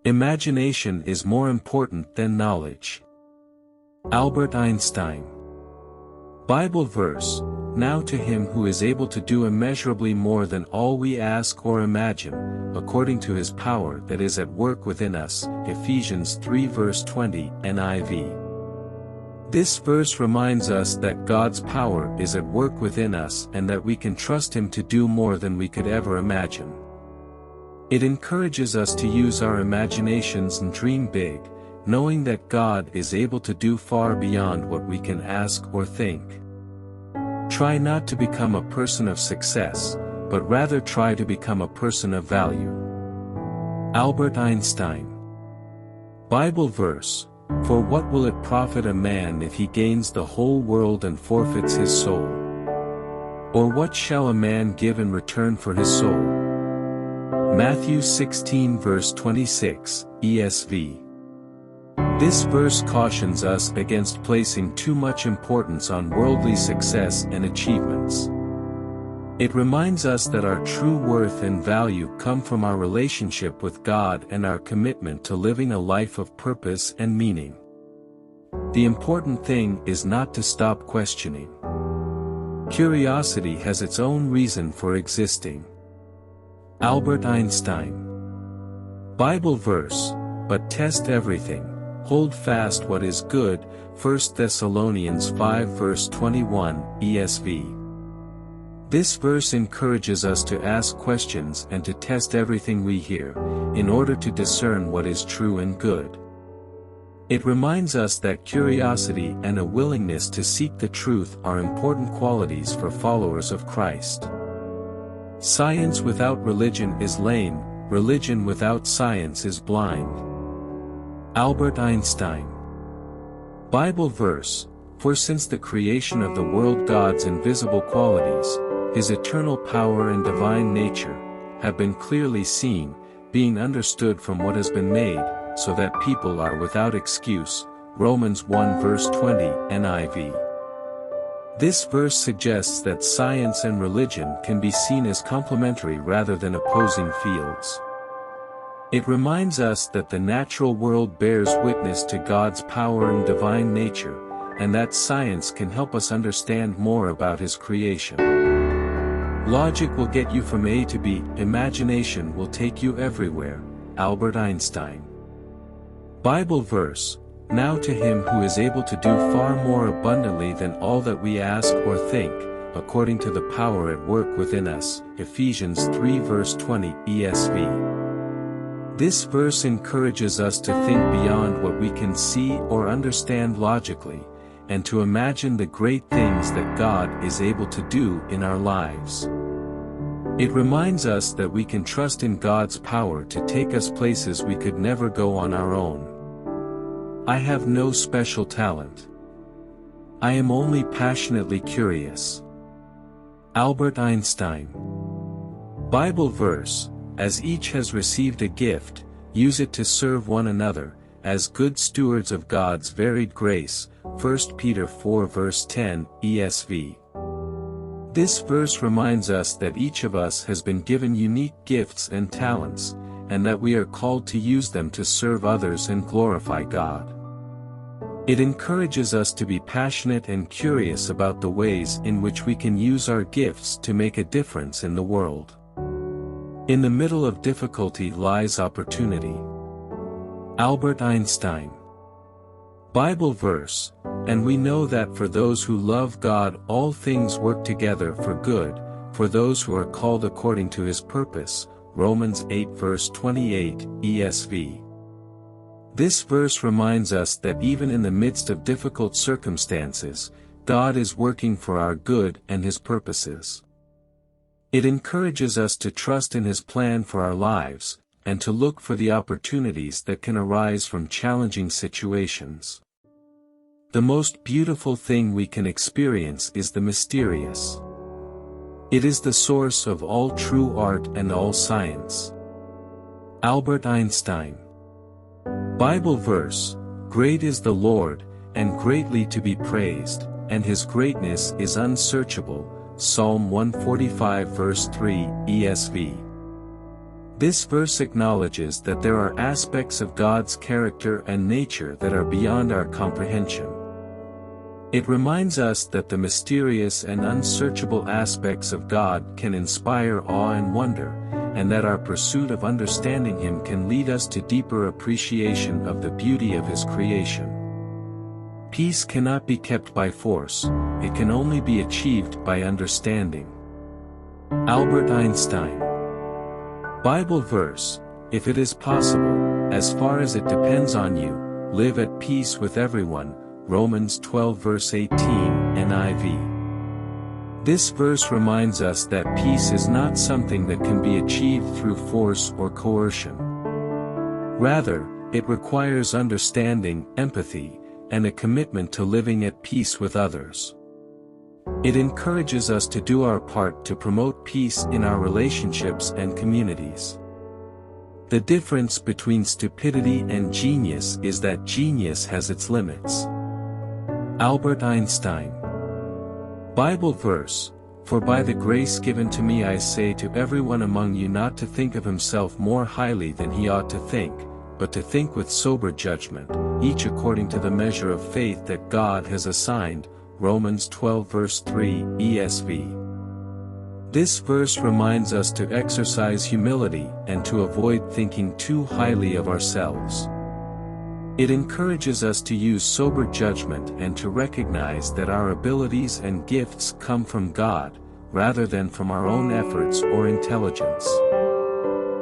Imagination is more important than knowledge. Albert Einstein. Bible verse, "Now to him who is able to do immeasurably more than all we ask or imagine, according to his power that is at work within us." Ephesians 3 verse 20, NIV. This verse reminds us that God's power is at work within us and that we can trust Him to do more than we could ever imagine. It encourages us to use our imaginations and dream big, knowing that God is able to do far beyond what we can ask or think. Try not to become a person of success, but rather try to become a person of value. Albert Einstein. Bible verse, "For what will it profit a man if he gains the whole world and forfeits his soul? Or what shall a man give in return for his soul?" Matthew 16 verse 26, ESV. This verse cautions us against placing too much importance on worldly success and achievements. It reminds us that our true worth and value come from our relationship with God and our commitment to living a life of purpose and meaning. The important thing is not to stop questioning. Curiosity has its own reason for existing. Albert Einstein. Bible verse, "But test everything, hold fast what is good." 1 Thessalonians 5 verse 21, ESV. This verse encourages us to ask questions and to test everything we hear, in order to discern what is true and good. It reminds us that curiosity and a willingness to seek the truth are important qualities for followers of Christ. Science without religion is lame, religion without science is blind. Albert Einstein. Bible verse, "For since the creation of the world God's invisible qualities, His eternal power and divine nature, have been clearly seen, being understood from what has been made, so that people are without excuse." Romans 1 verse 20, NIV. This verse suggests that science and religion can be seen as complementary rather than opposing fields. It reminds us that the natural world bears witness to God's power and divine nature, and that science can help us understand more about His creation. Logic will get you from A to B, imagination will take you everywhere. Albert Einstein. Bible verse, "Now to him who is able to do far more abundantly than all that we ask or think, according to the power at work within us." Ephesians 3 verse 20, ESV. This verse encourages us to think beyond what we can see or understand logically, and to imagine the great things that God is able to do in our lives. It reminds us that we can trust in God's power to take us places we could never go on our own. I have no special talent. I am only passionately curious. Albert Einstein. Bible verse, "As each has received a gift, use it to serve one another, as good stewards of God's varied grace." 1 Peter 4 verse 10, ESV. This verse reminds us that each of us has been given unique gifts and talents, and that we are called to use them to serve others and glorify God. It encourages us to be passionate and curious about the ways in which we can use our gifts to make a difference in the world. In the middle of difficulty lies opportunity. Albert Einstein. Bible verse, "And we know that for those who love God all things work together for good, for those who are called according to His purpose." Romans 8 verse 28, ESV. This verse reminds us that even in the midst of difficult circumstances, God is working for our good and His purposes. It encourages us to trust in His plan for our lives, and to look for the opportunities that can arise from challenging situations. The most beautiful thing we can experience is the mysterious. It is the source of all true art and all science. Albert Einstein. Bible verse, "Great is the Lord, and greatly to be praised, and His greatness is unsearchable." Psalm 145 verse 3, ESV. This verse acknowledges that there are aspects of God's character and nature that are beyond our comprehension. It reminds us that the mysterious and unsearchable aspects of God can inspire awe and wonder, and that our pursuit of understanding Him can lead us to deeper appreciation of the beauty of His creation. Peace cannot be kept by force, it can only be achieved by understanding. Albert Einstein. Bible verse: if it is possible, as far as it depends on you, live at peace with everyone. Romans 12 verse 18, NIV. This verse reminds us that peace is not something that can be achieved through force or coercion. Rather, it requires understanding, empathy, and a commitment to living at peace with others. It encourages us to do our part to promote peace in our relationships and communities. The difference between stupidity and genius is that genius has its limits. Albert Einstein. Bible verse: for by the grace given to me I say to everyone among you not to think of himself more highly than he ought to think, but to think with sober judgment, each according to the measure of faith that God has assigned. Romans 12 verse 3, ESV. This verse reminds us to exercise humility and to avoid thinking too highly of ourselves. It encourages us to use sober judgment and to recognize that our abilities and gifts come from God, rather than from our own efforts or intelligence.